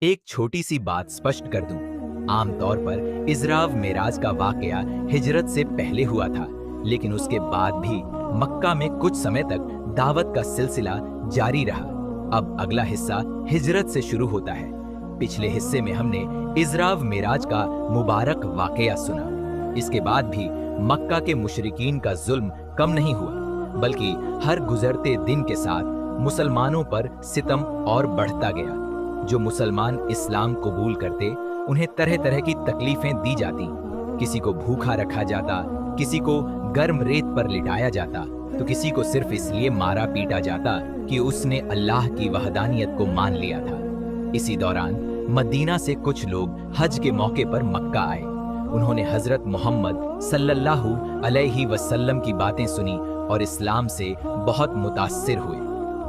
एक छोटी सी बात स्पष्ट कर दूं, आमतौर पर इजराव मेराज का वाकया हिजरत से पहले हुआ था, लेकिन उसके बाद भी मक्का में कुछ समय तक दावत का सिलसिला जारी रहा। अब अगला हिस्सा हिजरत से शुरू होता है। पिछले हिस्से में हमने इजराव मेराज का मुबारक वाकया सुना। इसके बाद भी मक्का के मुशरिकीन का जुल्म कम नहीं हुआ, बल्कि हर गुजरते दिन के साथ मुसलमानों पर सितम और बढ़ता गया। जो मुसलमान इस्लाम कबूल करते, उन्हें तरह तरह की तकलीफें दी जाती। किसी को भूखा रखा जाता, किसी को गर्म रेत पर लिटाया जाता, तो किसी को सिर्फ इसलिए मारा पीटा जाता कि उसने अल्लाह की वहदानियत को मान लिया था। इसी दौरान मदीना से कुछ लोग हज के मौके पर मक्का आए। उन्होंने हजरत मोहम्मद सल्लल्लाहु अलैहि वसल्लम की बातें सुनी और इस्लाम से बहुत मुतासिर हुए।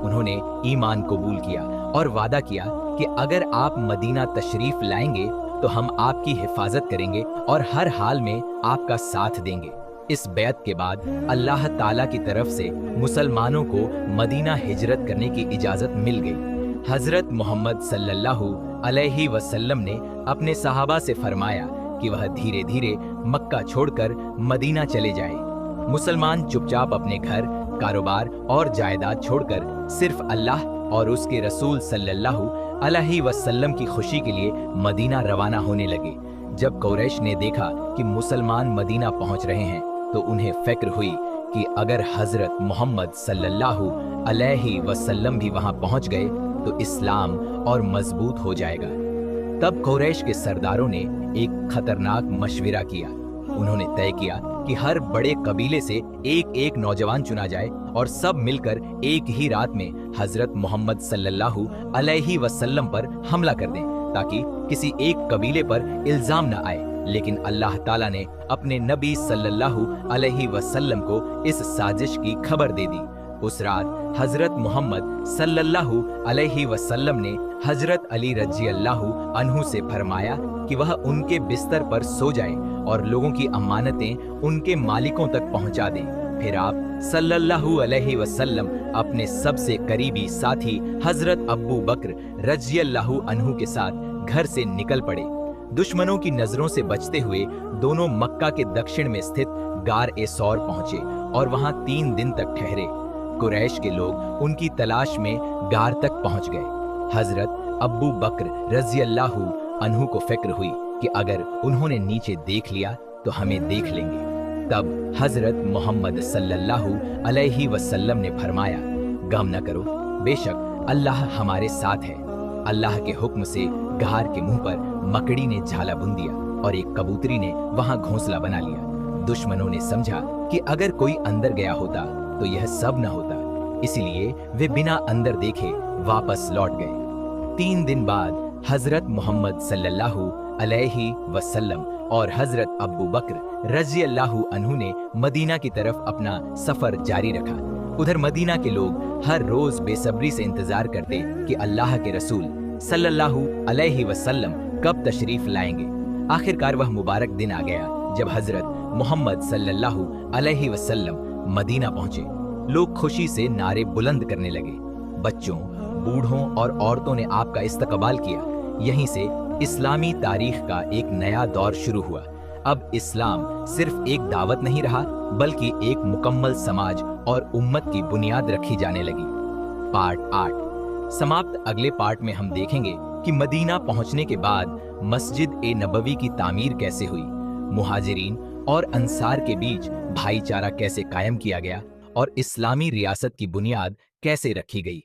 उन्होंने ईमान कबूल किया और वादा किया कि अगर आप मदीना तशरीफ लाएंगे तो हम आपकी हिफाजत करेंगे और हर हाल में आपका साथ देंगे। इस बैत के बाद अल्लाह ताला की तरफ से मुसलमानों को मदीना हिजरत करने की इजाजत मिल गई। हजरत मोहम्मद सल्लल्लाहु अलैहि वसल्लम ने अपने सहाबा से फरमाया कि वह धीरे धीरे मक्का छोड़कर मदीना चले जाए। मुसलमान चुपचाप अपने घर, कारोबार और जायदाद छोड़कर सिर्फ अल्लाह और उसके रसूल सल्लल्लाहु अलैहि वसल्लम की खुशी के लिए मदीना रवाना होने लगे। जब कुरैश ने देखा कि मुसलमान मदीना पहुंच रहे हैं, तो उन्हें फिक्र हुई कि अगर हजरत मोहम्मद सल्लल्लाहु अलैहि वसल्लम भी वहां पहुंच गए तो इस्लाम और मजबूत हो जाएगा। तब कुरैश के सरदारों ने एक खतरनाक मशविरा किया। उन्होंने तय किया कि हर बड़े कबीले से एक एक नौजवान चुना जाए और सब मिलकर एक ही रात में हजरत मोहम्मद सल्लल्लाहु अलैहि वसल्लम पर हमला कर दें, ताकि किसी एक कबीले पर इल्जाम न आए। लेकिन अल्लाह ताला ने अपने नबी सल्लल्लाहु अलैहि वसल्लम को इस साजिश की खबर दे दी। उस रात हजरत मोहम्मद सल्लल्लाहु अलैहि वसल्लम ने हजरत अली रजी अल्लाहु अन्हु से फरमाया कि वह उनके बिस्तर पर सो जाए और लोगों की अमानतें उनके मालिकों तक पहुंचा दें। फिर आप सल्लल्लाहु अलैहि वसल्लम अपने सबसे करीबी साथी हजरत अब्बू बकर रजी अल्लाहु अन्हु के साथ घर से निकल पड़े। दुश्मनों की नजरों से बचते हुए दोनों मक्का के दक्षिण में स्थित गार ए सौर पहुंचे और वहां 3 दिन तक ठहरे। कुरैश के लोग उनकी तलाश में गार तक पहुंच गए। हजरत अब्बू बकर रजी अल्लाहु अन्हु को फिक्र हुई कि अगर उन्होंने नीचे देख लिया तो हमें देख लेंगे। तब हजरत मोहम्मद सल्लल्लाहु अलैहि वसल्लम ने फरमाया, गम न करो, बेशक अल्लाह हमारे साथ है। अल्लाह के हुक्म से गार के मुंह पर मकड़ी ने झाला बुन दिया और एक कबूतरी ने वहां घोंसला बना लिया। दुश्मनों ने समझा कि अगर कोई अंदर गया होता तो यह सब न होता, इसलिए वे बिना अंदर देखे वापस लौट गए। 3 दिन बाद हजरत मोहम्मद सल्लल्लाहु अलैहि वसल्लम और हजरत अब्बू बकर रजी अल्लाहु अन्हु ने मदीना की तरफ अपना सफर जारी रखा। उधर मदीना के लोग हर रोज बेसब्री से इंतजार करते कि अल्लाह के रसूल सल्लल्लाहु अलैहि वसल्लम कब तशरीफ लाएंगे। आखिरकार वह मुबारक दिन आ गया जब हजरत मोहम्मद सल्लल्लाहु अलैहि वसल्लम मदीना पहुंचे। लोग खुशी से नारे बुलंद करने लगे। बच्चों, बूढ़ों और औरतों ने आपका इस्तकबाल किया। यहीं से इस्लामी तारीख का एक नया दौर शुरू हुआ। अब इस्लाम सिर्फ एक दावत नहीं रहा, बल्कि एक मुकम्मल समाज और उम्मत की बुनियाद रखी जाने लगी। पार्ट 8 समाप्त। अगले पार्ट में हम देखेंगे कि मदीना पहुंचने के बाद मस्जिद ए नबवी की तामीर कैसे हुई, मुहाजिरीन और अंसार के बीच भाईचारा कैसे कायम किया गया और इस्लामी रियासत की बुनियाद कैसे रखी गई।